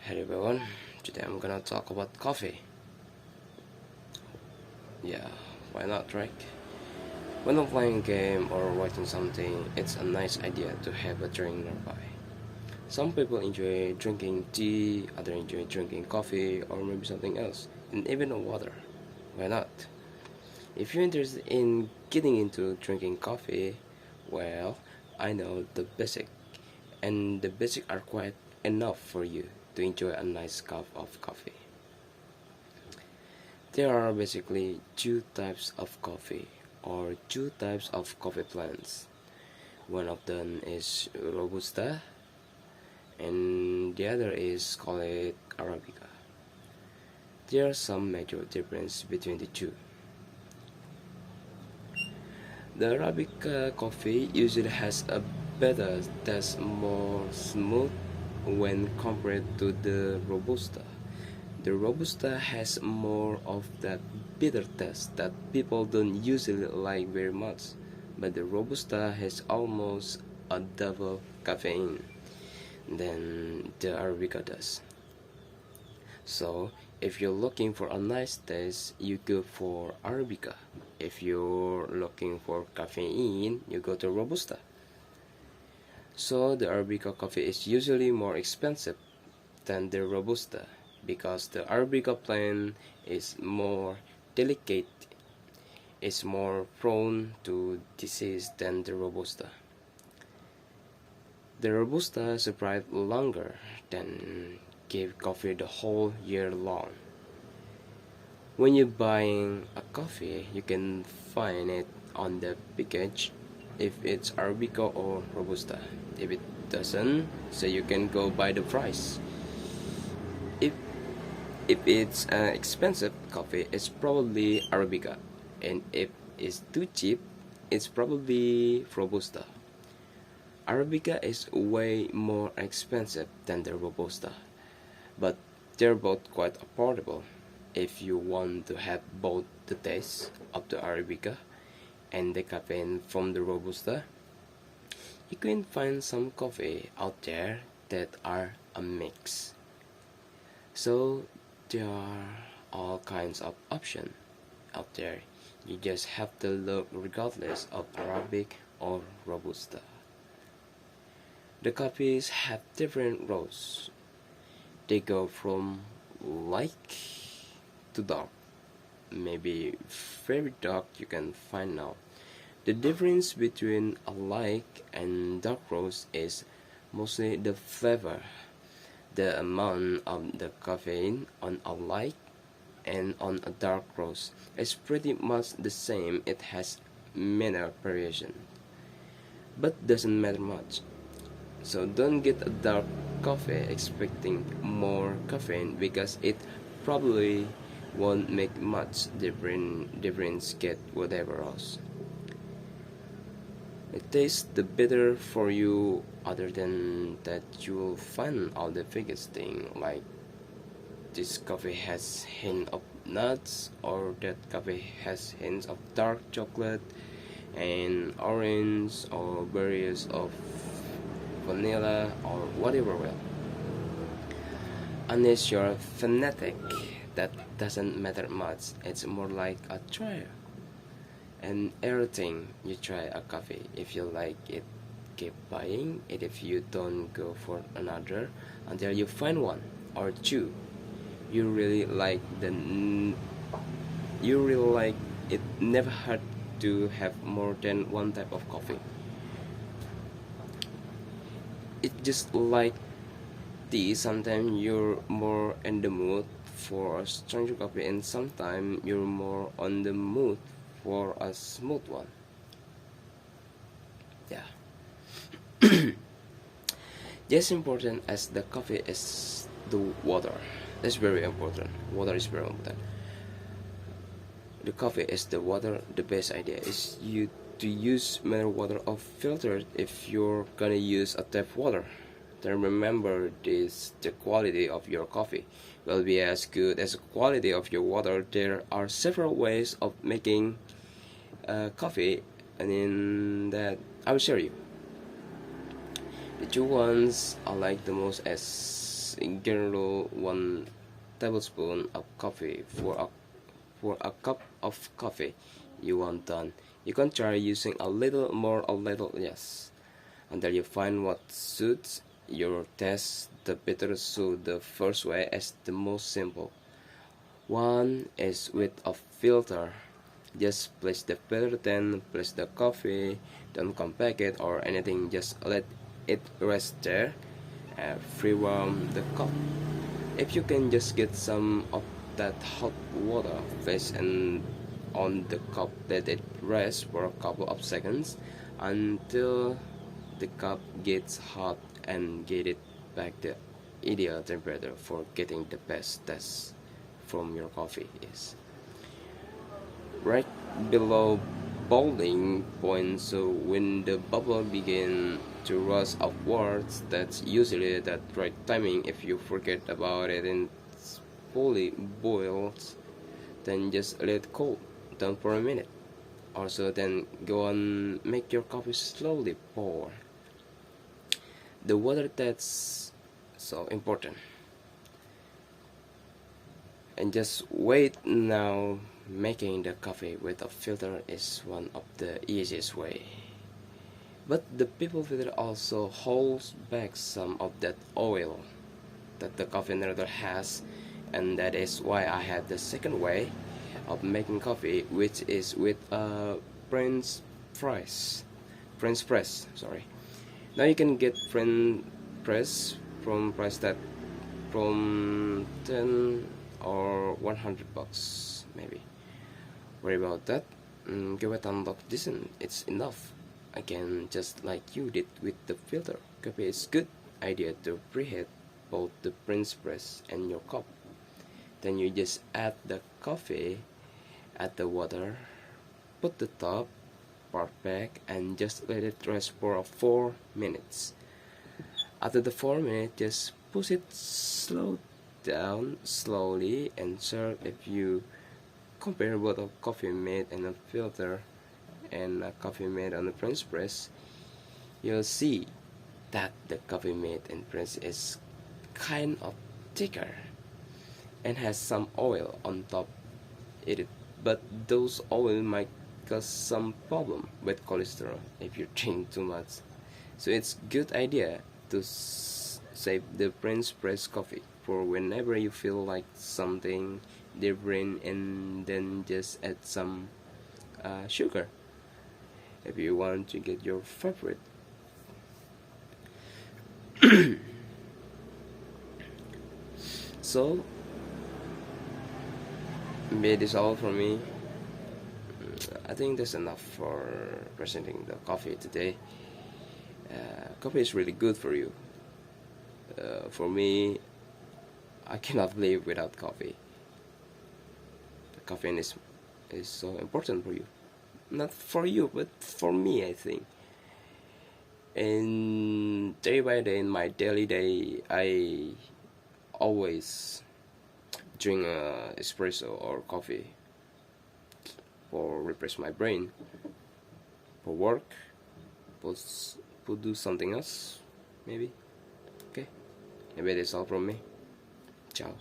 Hey everyone, today I'm gonna talk about coffee. Yeah, why not, right? When I'm playing a game or watching something, it's a nice idea to have a drink nearby. Some people enjoy drinking tea, others enjoy drinking coffee or maybe something else, and even water. Why not? If you're interested in getting into drinking coffee, well, I know the basic, and the basic are quite enough for you to enjoy a nice cup of coffee. There are basically two types of coffee or two types of coffee plants. One of them is Robusta and the other is called Arabica. There are some major difference between the two. The Arabica coffee usually has a better taste, more smooth when compared to the Robusta. The Robusta has more of that bitter taste that people don't usually like very much, but the Robusta has almost a double caffeine than the Arabica does. So, if you're looking for a nice taste, you go for Arabica. If you're looking for caffeine, you go to Robusta. So, the Arabica coffee is usually more expensive than the Robusta because the Arabica plant is more delicate, is more prone to disease than the Robusta. The Robusta survives longer than give coffee the whole year long. When you're buying a coffee, you can find it on the package if it's Arabica or Robusta. If it doesn't, so you can go by the price. If If it's an expensive coffee, it's probably Arabica, and if it's too cheap, it's probably Robusta. Arabica is way more expensive than the Robusta, but they're both quite affordable. If you want to have both the taste of the Arabica and the caffeine from the Robusta, you can find some coffee out there that are a mix. So there are all kinds of options out there. You just have to look regardless of Arabic or Robusta. The coffees have different roasts. They go from light to dark. Maybe very dark you can find now. The difference between a light and dark roast is mostly the flavor. The amount of the caffeine on a light and on a dark roast is pretty much the same. It has minor variation, but doesn't matter much. So don't get a dark coffee expecting more caffeine because it probably won't make much difference get whatever else. It tastes the better for you. Other than that, you will find out the biggest thing like this coffee has hint of nuts or that coffee has hints of dark chocolate and orange or berries of vanilla or whatever. Well, unless you're a fanatic, that doesn't matter much. It's more like a trial. And everything you try a coffee. If you like it, keep buying it. If you don't, go for another until you find one or two you really like. You really like it. Never hurt to have more than one type of coffee. It's just like tea. Sometimes you're more in the mood for a stronger coffee, and sometimes you're more on the mood for a smooth one. Yeah. Just important as the coffee is the water. That's very important. Water is very important. The coffee is the water. The best idea is you to use mineral water or filtered if you're gonna use a tap water. Then remember this: the quality of your coffee will be as good as the quality of your water. There are several ways of making coffee, and in that I will show you. The two ones I like the most as Just generally 1 tablespoon of coffee for a cup of coffee you want done. You can try using a little more, a little less, until you find what suits your taste the better. So the first way is the most simple. One is with a filter. Just place the filter, then place the coffee. Don't compact it or anything, just let it rest there. Free warm the cup. If you can just get some of that hot water face and on the cup, let it rest for a couple of seconds until the cup gets hot, and get it back the ideal temperature for getting the best taste from your coffee is right below boiling point. So when the bubble begin to rise upwards, that's usually the right timing. If you forget about it and it's fully boiled, then just let it cool down for a minute. Also, then go on, make your coffee slowly pour. The water, that's so important. And just wait now. Making the coffee with a filter is one of the easiest way. But the people filter also holds back some of that oil that the coffee maker has, and that is why I have the second way of making coffee, which is with a French press. Sorry. Now you can get French press from price that from 10 or $100 maybe. Worry about that. Give it unlock this and it's enough. Again, just like you did with the filter, coffee is good idea to preheat both the French press and your cup. Then you just add the coffee, add the water, put the top part back, and just let it rest for 4 minutes. After the 4 minutes, just push it down slowly and serve. If you compare both a coffee made and a filter and a coffee made on the French press, you'll see that the coffee made in French is kind of thicker and has some oil on top it, but those oil might cause some problem with cholesterol if you drink too much. So it's good idea to save the French press coffee for whenever you feel like something different, and then just add some sugar if you want to get your favorite. So that is all from me. I think that's enough for presenting the coffee today. Coffee is really good for you. For me, I cannot live without coffee. The caffeine is so important for you. Not for you, but for me, I think. And day by day, in my daily day, I always drink espresso or coffee for refresh my brain, for work, for do something else, maybe. Okay, maybe that's all from me. Ciao.